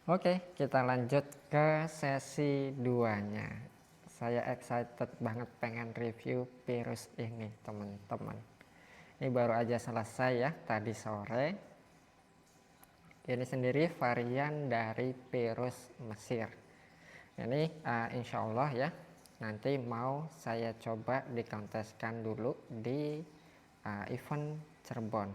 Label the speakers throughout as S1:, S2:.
S1: Oke, kita lanjut ke sesi 2-nya. Saya excited banget pengen review virus ini, teman-teman. Ini baru aja selesai ya, tadi sore. Ini sendiri varian dari virus Mesir. Ini insya Allah ya, nanti mau saya coba dikonteskan dulu di event Cirebon.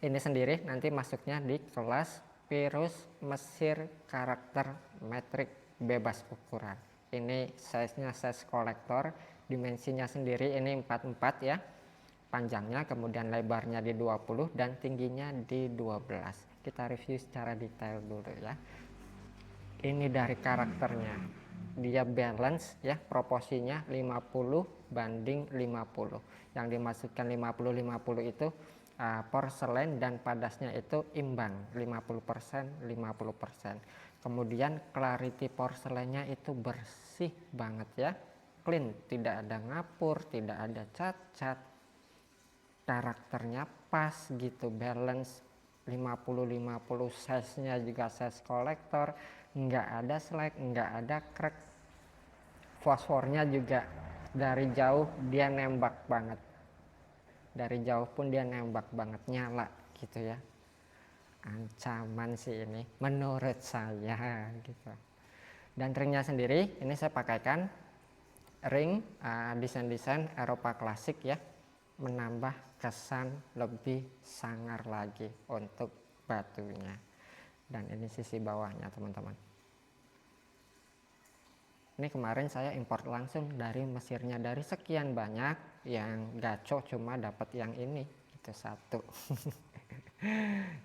S1: Ini sendiri nanti masuknya di kelas virus Mesir karakter metrik bebas ukuran. Ini size-nya size kolektor, dimensinya sendiri ini 44 ya. Panjangnya kemudian lebarnya di 20 dan tingginya di 12. Kita review secara detail dulu ya. Ini dari karakternya, dia balance ya, proporsinya 50 banding 50. Yang dimasukkan 50-50 itu porselen dan padasnya itu imbang 50% 50%. Kemudian clarity porselennya itu bersih banget ya, clean, tidak ada ngapur, tidak ada cacat, karakternya pas gitu, balance 50-50, size nya juga size kolektor, nggak ada slack, nggak ada crack, fosfornya juga dari jauh dia nembak banget, dari jauh pun dia nembak banget, nyala gitu ya. Ancaman sih ini menurut saya gitu. Dan ringnya sendiri ini saya pakaikan ring desain Eropa klasik ya, menambah kesan lebih sangar lagi untuk batunya. Dan ini sisi bawahnya teman-teman. Ini kemarin saya import langsung dari Mesirnya, dari sekian banyak yang gaco cuma dapat yang ini itu satu.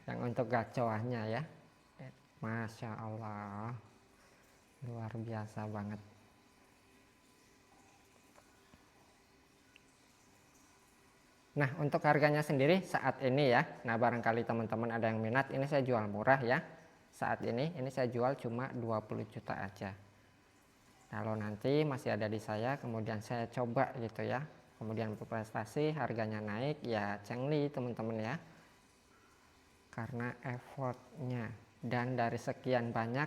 S1: Yang untuk gacoannya ya, Masya Allah, luar biasa banget. Nah, untuk harganya sendiri saat ini ya, nah barangkali teman-teman ada yang minat, ini saya jual murah ya. Saat ini saya jual cuma 20 juta aja. Kalau nanti masih ada di saya, kemudian saya coba gitu ya, kemudian berprestasi, harganya naik, ya cengli teman-teman ya. Karena effortnya, dan dari sekian banyak,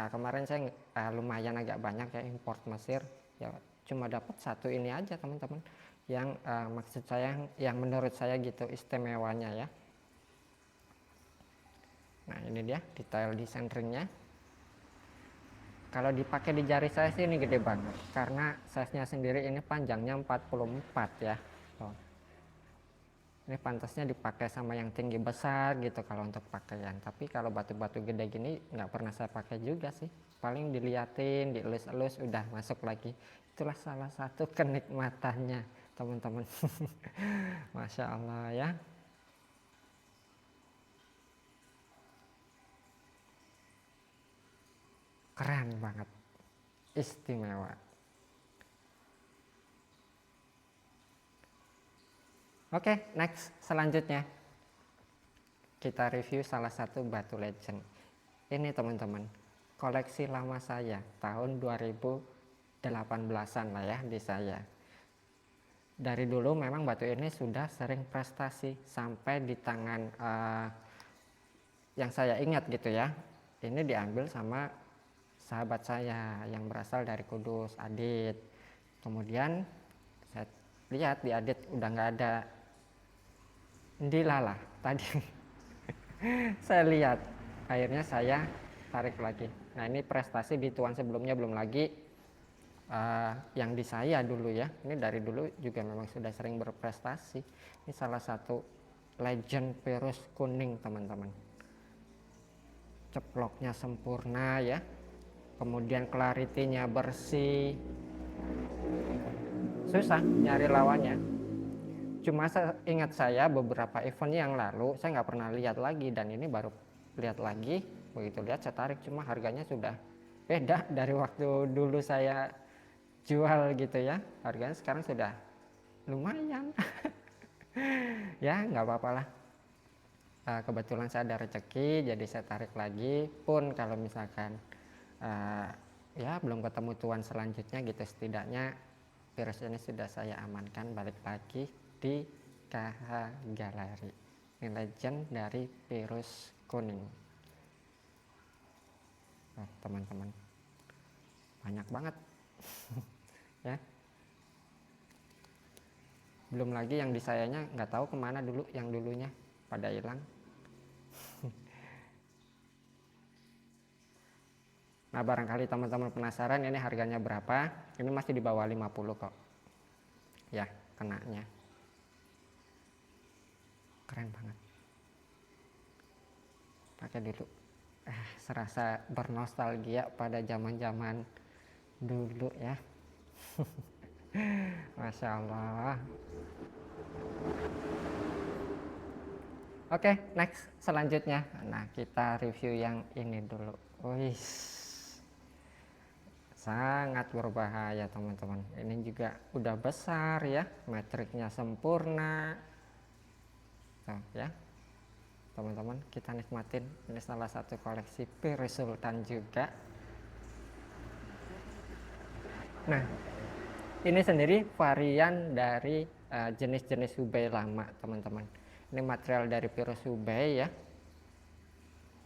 S1: kemarin saya lumayan agak banyak ya import Mesir, ya cuma dapat satu ini aja teman-teman. Yang maksud saya yang menurut saya gitu istimewanya ya. Nah ini dia detail desain ringnya. Kalau dipakai di jari saya sih ini gede banget, karena size nya sendiri ini panjangnya 44 ya. Tuh. Ini pantasnya dipakai sama yang tinggi besar gitu kalau untuk pakaian. Tapi kalau batu-batu gede gini nggak pernah saya pakai juga sih, paling diliatin, dielus-elus, udah masuk lagi. Itulah salah satu kenikmatannya teman-teman. Masya Allah ya, keren banget, istimewa. Oke, next, selanjutnya kita review salah satu batu legend. Ini teman-teman, koleksi lama saya tahun 2018-an lah ya di saya. Dari dulu memang batu ini sudah sering prestasi sampai di tangan yang saya ingat gitu ya. Ini diambil sama sahabat saya yang berasal dari Kudus, Adit. Kemudian saya lihat di Adit udah nggak ada, dilalah tadi. Saya lihat, akhirnya saya tarik lagi. Nah ini prestasi di tuan sebelumnya belum lagi yang di saya dulu ya. Ini dari dulu juga memang sudah sering berprestasi. Ini salah satu legend virus kuning teman-teman. Ceploknya sempurna ya, kemudian clarity-nya bersih, susah nyari lawannya. Cuma ingat saya beberapa event yang lalu saya nggak pernah lihat lagi, dan ini baru lihat lagi. Begitu lihat saya tarik, cuma harganya sudah beda dari waktu dulu saya jual gitu ya. Harganya sekarang sudah lumayan. Ya nggak apa-apa lah. Kebetulan saya ada rezeki jadi saya tarik lagi. Pun kalau misalkan ya belum ketemu tuan selanjutnya gitu, setidaknya virus ini sudah saya amankan balik lagi di KH Galeri. Ini legend dari virus kuning. teman-teman, banyak banget ya. Belum lagi yang di sayanya nggak tahu kemana dulu, yang dulunya pada hilang. Nah barangkali teman-teman penasaran ini harganya berapa, ini masih di bawah 50 kok ya kenanya. Keren banget, pakai dulu. Serasa bernostalgia pada zaman-zaman dulu ya. Masya Allah. Oke, next selanjutnya. Nah, kita review yang ini dulu. Wih, sangat berbahaya teman-teman. Ini juga udah besar ya, metriknya sempurna. Tuh ya, teman-teman, kita nikmatin. Ini salah satu koleksi Pirus Sultan juga. Nah, ini sendiri varian dari jenis-jenis Hubei lama teman-teman. Ini material dari Pirus Hubei ya.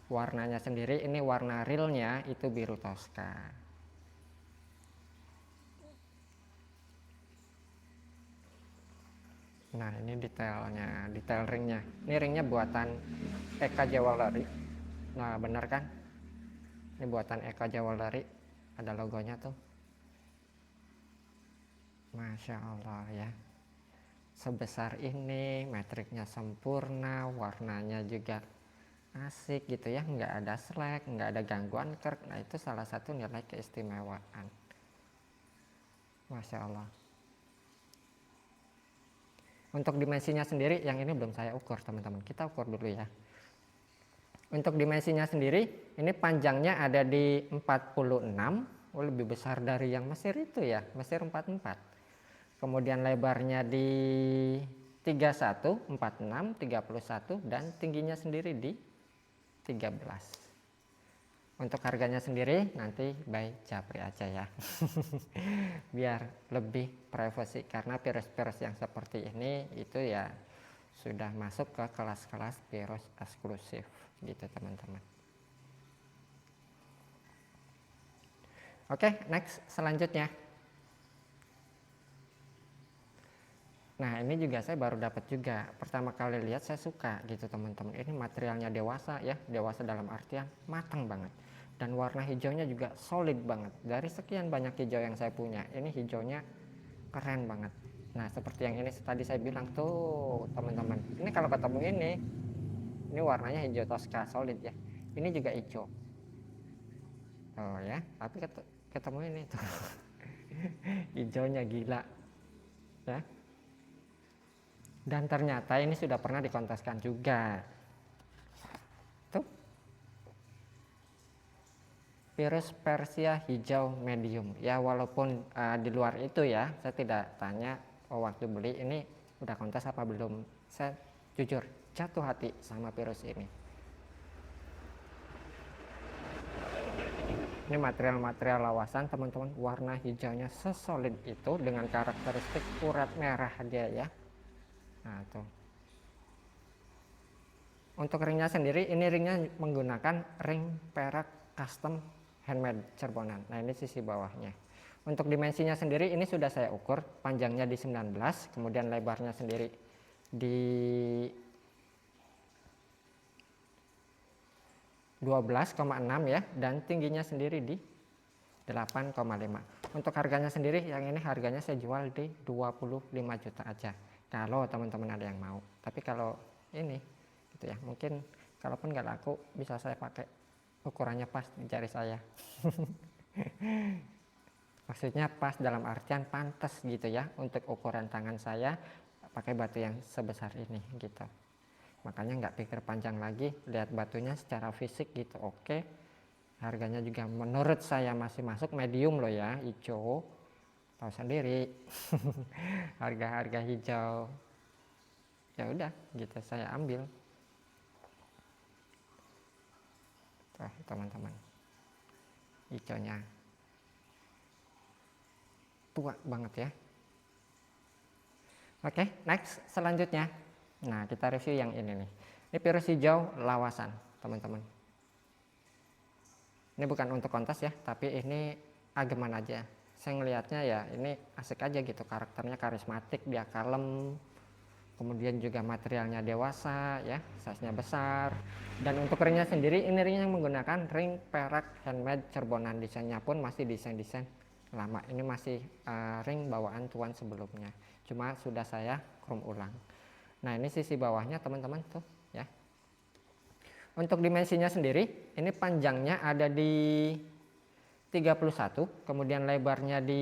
S1: Warnanya sendiri, ini warna realnya itu biru Tosca. Nah ini detailnya, detail ringnya. Ini ringnya buatan Eka Jewelry. Nah benar kan? Ini buatan Eka Jewelry. Ada logonya tuh. Masya Allah ya. Sebesar ini, metriknya sempurna, warnanya juga asik gitu ya, nggak ada slack, nggak ada gangguan kerk. Nah itu salah satu nilai keistimewaan. Masya Allah. Untuk dimensinya sendiri yang ini belum saya ukur teman-teman, kita ukur dulu ya. Untuk dimensinya sendiri ini panjangnya ada di 46, lebih besar dari yang Mesir itu ya, Mesir 44. Kemudian lebarnya di 31, 46, 31 dan tingginya sendiri di 13. Untuk harganya sendiri nanti by Japri aja ya. Biar lebih privacy, karena Pirus-Pirus yang seperti ini itu ya sudah masuk ke kelas-kelas Pirus eksklusif gitu teman-teman. Oke, next selanjutnya. Nah ini juga saya baru dapat juga, pertama kali lihat saya suka gitu teman-teman. Ini materialnya dewasa ya, dewasa dalam artian matang banget. Dan warna hijaunya juga solid banget. Dari sekian banyak hijau yang saya punya, ini hijaunya keren banget. Nah seperti yang ini tadi saya bilang tuh teman-teman, ini kalau ketemu ini warnanya hijau Tosca solid ya. Ini juga hijau. Oh ya, tapi ketemu ini tuh hijaunya gila ya. Dan ternyata ini sudah pernah dikonteskan juga. Tuh. Pirus Persia hijau medium. Ya walaupun di luar itu ya, saya tidak tanya waktu beli ini udah kontes apa belum. Saya jujur jatuh hati sama Pirus ini. Ini material-material lawasan teman-teman, warna hijaunya sesolid itu dengan karakteristik urat merah dia ya. Nah tuh. Untuk ringnya sendiri, ini ringnya menggunakan ring perak custom handmade Cerbonan. Nah ini sisi bawahnya. Untuk dimensinya sendiri ini sudah saya ukur, panjangnya di 19, kemudian lebarnya sendiri di 12,6 ya, dan tingginya sendiri di 8,5. Untuk harganya sendiri yang ini harganya saya jual di 25 juta aja kalau teman-teman ada yang mau. Tapi kalau ini gitu ya, mungkin kalaupun nggak laku bisa saya pakai ukurannya pas di jari saya. Maksudnya pas dalam artian pantas gitu ya, untuk ukuran tangan saya pakai batu yang sebesar ini gitu. Makanya nggak pikir panjang lagi, lihat batunya secara fisik gitu oke. Harganya juga menurut saya masih masuk medium loh ya, hijau. Tahu sendiri harga-harga hijau. Ya udah gitu saya ambil. Tuh teman-teman, hijaunya tua banget ya. Oke, next selanjutnya. Nah kita review yang ini nih. Ini Pirus hijau lawasan teman-teman. Ini bukan untuk kontes ya, tapi ini ageman aja. Saya ngelihatnya ya ini asik aja gitu, karakternya karismatik, dia kalem, kemudian juga materialnya dewasa ya, size-nya besar. Dan untuk ringnya sendiri, ini ring yang menggunakan ring perak handmade Cirebonan. Desainnya pun masih desain-desain lama, ini masih ring bawaan tuan sebelumnya, cuma sudah saya chrome ulang. Nah ini sisi bawahnya teman-teman tuh ya. Untuk dimensinya sendiri, ini panjangnya ada di 31, kemudian lebarnya di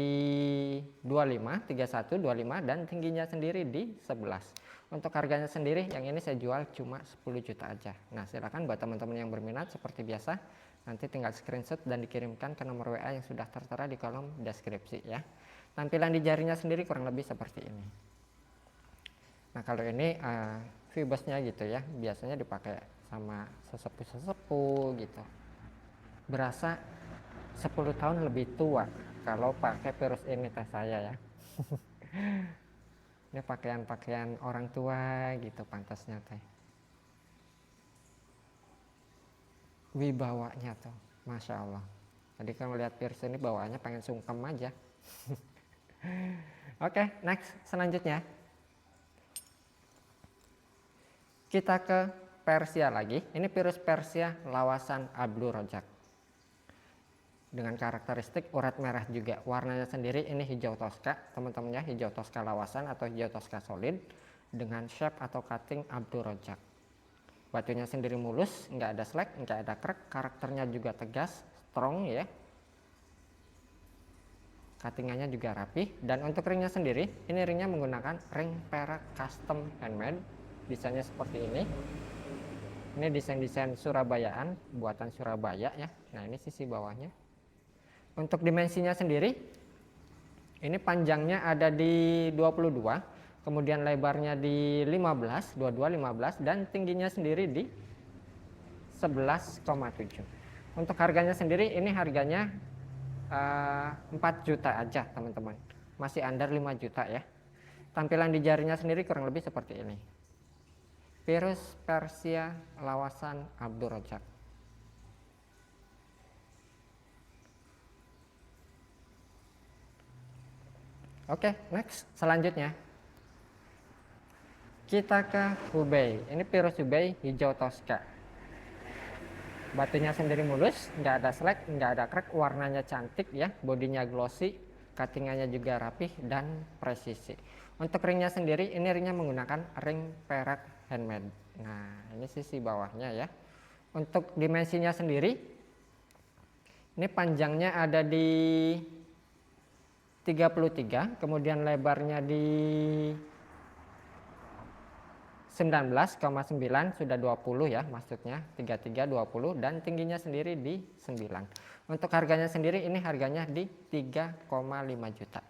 S1: 25, 31, 25, dan tingginya sendiri di 11. Untuk harganya sendiri yang ini saya jual cuma 10 juta aja. Nah silakan buat teman-teman yang berminat seperti biasa, nanti tinggal screenshot dan dikirimkan ke nomor WA yang sudah tertera di kolom deskripsi ya. Tampilan di jarinya sendiri kurang lebih seperti ini. Nah kalau ini fibusnya gitu ya, biasanya dipakai sama sesepuh-sesepuh gitu. Berasa 10 tahun lebih tua kalau pakai Pirus ini teh saya ya. Ini pakaian-pakaian orang tua gitu pantasnya teh. Wibawanya tuh, Masya Allah. Tadi kan melihat Pirus ini bawaannya pengen sungkem aja. Oke, next selanjutnya. Kita ke Persia lagi. Ini Pirus Persia lawasan Abdul Rojak. Dengan karakteristik urat merah juga. Warnanya sendiri ini hijau toska, teman-teman ya, hijau toska lawasan atau hijau toska solid dengan shape atau cutting Abdul Rojak. Batunya sendiri mulus, nggak ada slack, nggak ada crack, karakternya juga tegas, strong ya. Cuttingannya juga rapi. Dan untuk ringnya sendiri, ini ringnya menggunakan ring perak custom handmade. Desainnya seperti ini. Ini desain-desain Surabayaan, buatan Surabaya ya. Nah ini sisi bawahnya. Untuk dimensinya sendiri, ini panjangnya ada di 22, kemudian lebarnya di 15, 22, 15, dan tingginya sendiri di 11,7. Untuk harganya sendiri, ini harganya 4 juta aja teman-teman. Masih under 5 juta ya. Tampilan di jarinya sendiri kurang lebih seperti ini. Pirus Persia lawasan Abdul Rojak. Oke, next selanjutnya kita ke Hubei. Ini Pirus Hubei hijau toska. Batunya sendiri mulus, nggak ada slack, nggak ada crack, warnanya cantik ya, bodinya glossy, cuttingannya juga rapih dan presisi. Untuk ringnya sendiri, ini ringnya menggunakan ring perak handmade. Nah, ini sisi bawahnya ya. Untuk dimensinya sendiri, ini panjangnya ada di 33, kemudian lebarnya di 19,9, sudah 20 ya maksudnya, 33, 20, dan tingginya sendiri di 9. Untuk harganya sendiri ini harganya di 3,5 juta.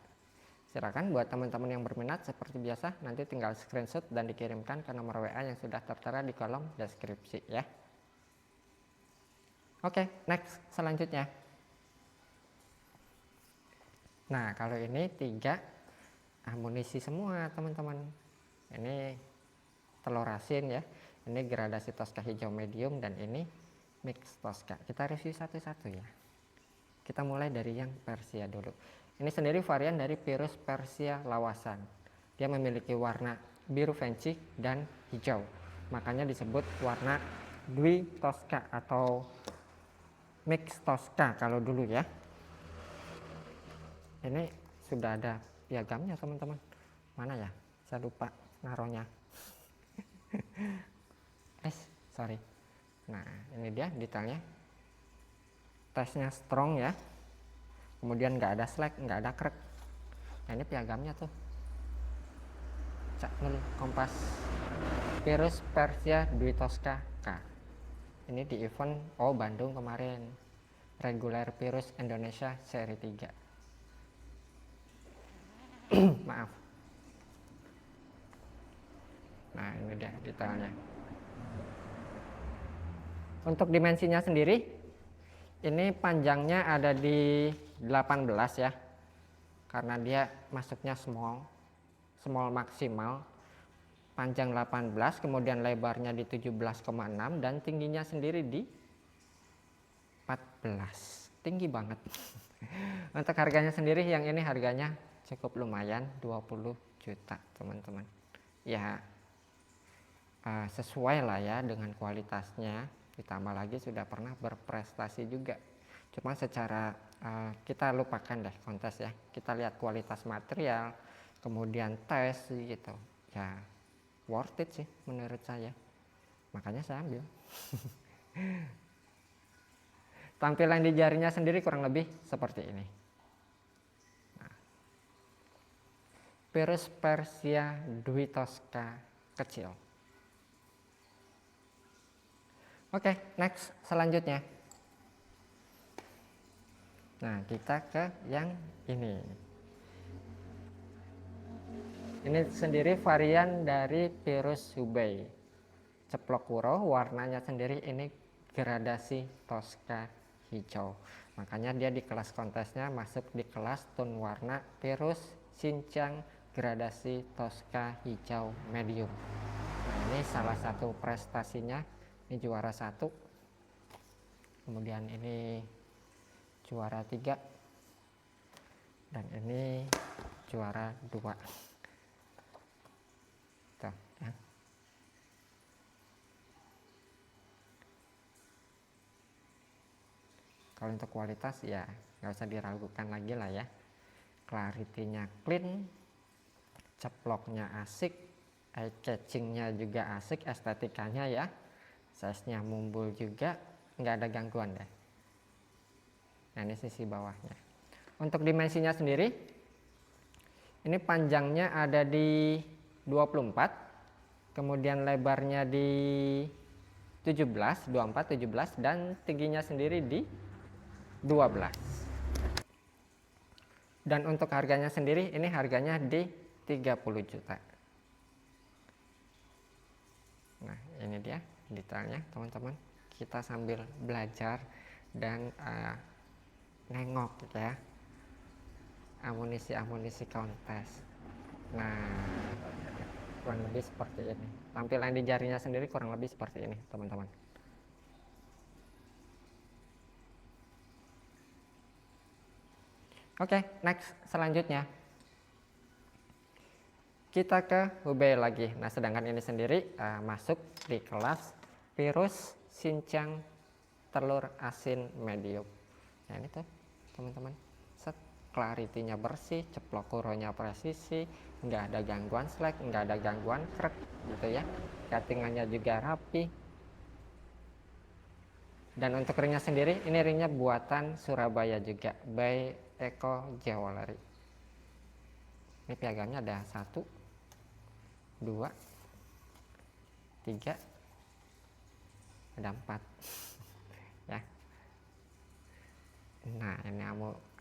S1: Silakan buat teman-teman yang berminat seperti biasa nanti tinggal screenshot dan dikirimkan ke nomor WA yang sudah tertera di kolom deskripsi ya. Oke, next selanjutnya. Nah kalau ini 3 amunisi semua teman-teman. Ini telur asin ya, ini gradasi toska hijau medium, dan ini mix toska. Kita review satu-satu ya. Kita mulai dari yang Persia dulu. Ini sendiri varian dari Pirus Persia lawasan. Dia memiliki warna biru fancy dan hijau, makanya disebut warna Dwi Toska atau mix toska kalau dulu ya. Ini sudah ada piagamnya teman-teman. Mana ya? Saya lupa naruhnya. Sorry. Nah ini dia detailnya. Tesnya strong ya. Kemudian nggak ada slack, nggak ada crack. Nah ini piagamnya tuh. Cak Nul Kompas Pirus Persia Dwi Toska K. Ini di event Bandung kemarin. Reguler Pirus Indonesia seri 3. Maaf. Nah ini dia detailnya. Untuk dimensinya sendiri, ini panjangnya ada di 18 ya, karena dia masuknya small maksimal. Panjang 18, kemudian lebarnya di 17,6, dan tingginya sendiri di 14, tinggi banget. Untuk harganya sendiri yang ini harganya cukup lumayan, 20 juta teman-teman. Ya sesuai lah ya dengan kualitasnya, ditambah lagi sudah pernah berprestasi juga. Cuma secara kita lupakan deh kontes ya, kita lihat kualitas material, kemudian tes gitu ya, worth it sih menurut saya, makanya saya ambil. Tampilan di jarinya sendiri kurang lebih seperti ini. Pirus Persia Dwi Tosca kecil. Oke, next selanjutnya. Nah, kita ke yang ini. Ini sendiri varian dari Pirus Hubei ceplok kuro, warnanya sendiri ini gradasi Tosca hijau. Makanya dia di kelas kontesnya masuk di kelas tone warna Pirus Shincang gradasi Tosca hijau medium. Nah, ini salah satu prestasinya, ini juara 1, kemudian ini juara 3, dan ini juara 2. Tuh, ya. Kalau untuk kualitas ya nggak usah diragukan lagi lah ya, clarity-nya clean, ceploknya asik, eye catching-nya juga asik, estetikanya ya, size-nya mumbul juga, nggak ada gangguan deh. Nah, ini sisi bawahnya. Untuk dimensinya sendiri, ini panjangnya ada di 24, kemudian lebarnya di 17, 24, 17, dan tingginya sendiri di 12. Dan untuk harganya sendiri, ini harganya di 30 juta. Nah, ini dia detailnya teman-teman. Kita sambil belajar dan nengok ya amunisi kontes. Nah, kurang lebih seperti ini. Tampilan di jarinya sendiri kurang lebih seperti ini teman-teman. Oke, next selanjutnya kita ke Hubei lagi. Nah, sedangkan ini sendiri masuk di kelas Pirus Shincang telur asin medium. Nah, ini tuh teman-teman, set, clarity-nya bersih, ceplok kuronya presisi, nggak ada gangguan slack, nggak ada gangguan krek gitu ya. Cuttingannya juga rapi. Dan untuk ringnya sendiri, ini ringnya buatan Surabaya juga, by Eko Jewelry. Ini piagamnya ada 1, 2, 3, ada 4 ya. Nah, ini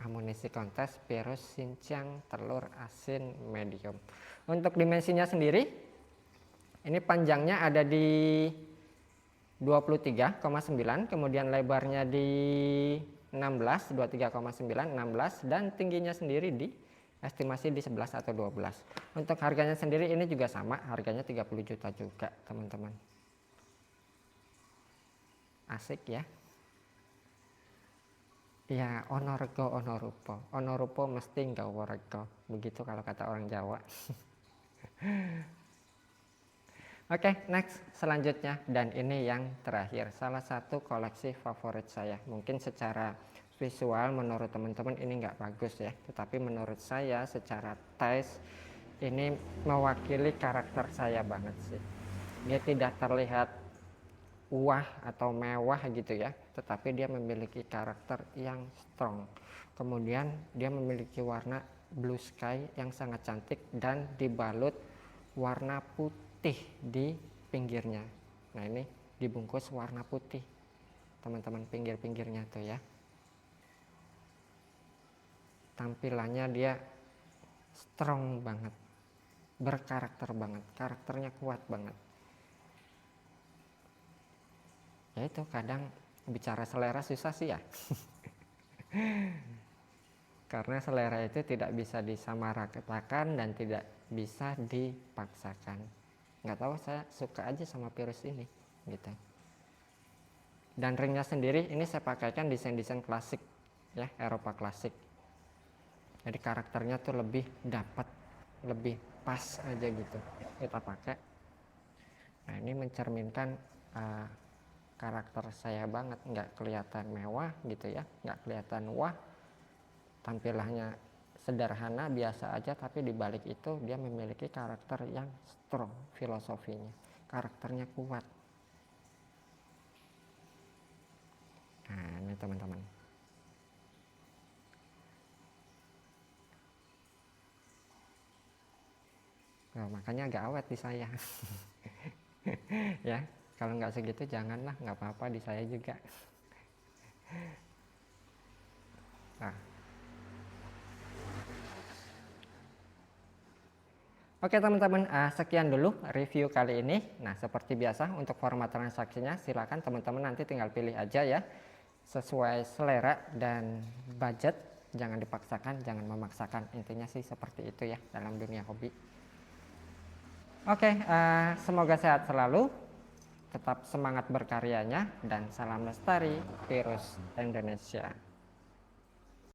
S1: amunisi kontes Pirus Shincang telur asin medium. Untuk dimensinya sendiri, ini panjangnya ada di 23,9, kemudian lebarnya di 16, 23,9, 16, dan tingginya sendiri di estimasi di 11 atau 12. Untuk harganya sendiri ini juga sama, harganya 30 juta juga teman-teman. Asik ya. Ya, onorego onorupo, onorupo mesti nggawa rego, begitu kalau kata orang Jawa. Oke, next selanjutnya, dan ini yang terakhir, salah satu koleksi favorit saya. Mungkin secara visual menurut teman-teman ini nggak bagus ya, tetapi menurut saya secara taste ini mewakili karakter saya banget sih. Dia tidak terlihat wah atau mewah gitu ya, tetapi dia memiliki karakter yang strong. Kemudian dia memiliki warna blue sky yang sangat cantik dan dibalut warna putih di pinggirnya. Nah, ini dibungkus warna putih teman-teman, pinggir-pinggirnya tuh ya. Tampilannya dia strong banget, berkarakter banget, karakternya kuat banget. Ya itu, kadang bicara selera susah sih ya. Karena selera itu tidak bisa disamaratakan dan tidak bisa dipaksakan. Nggak tahu, saya suka aja sama Pirus ini gitu. Dan ringnya sendiri ini saya pakaikan desain-desain klasik ya, Eropa klasik. Jadi karakternya tuh lebih dapat, lebih pas aja gitu kita pakai. Nah ini mencerminkan karakter saya banget, nggak kelihatan mewah gitu ya, nggak kelihatan wah, tampilannya sederhana biasa aja, tapi dibalik itu dia memiliki karakter yang strong, filosofinya, karakternya kuat. Nah ini teman-teman. Nah, makanya agak awet di saya. Ya, kalau nggak segitu janganlah, nggak apa-apa di saya juga. Nah. Oke teman-teman, sekian dulu review kali ini. Nah seperti biasa untuk format transaksinya silakan teman-teman nanti tinggal pilih aja ya, sesuai selera dan budget. Jangan dipaksakan, jangan memaksakan, intinya sih seperti itu ya dalam dunia hobi. Oke, semoga sehat selalu, tetap semangat berkaryanya, dan salam lestari virus Indonesia.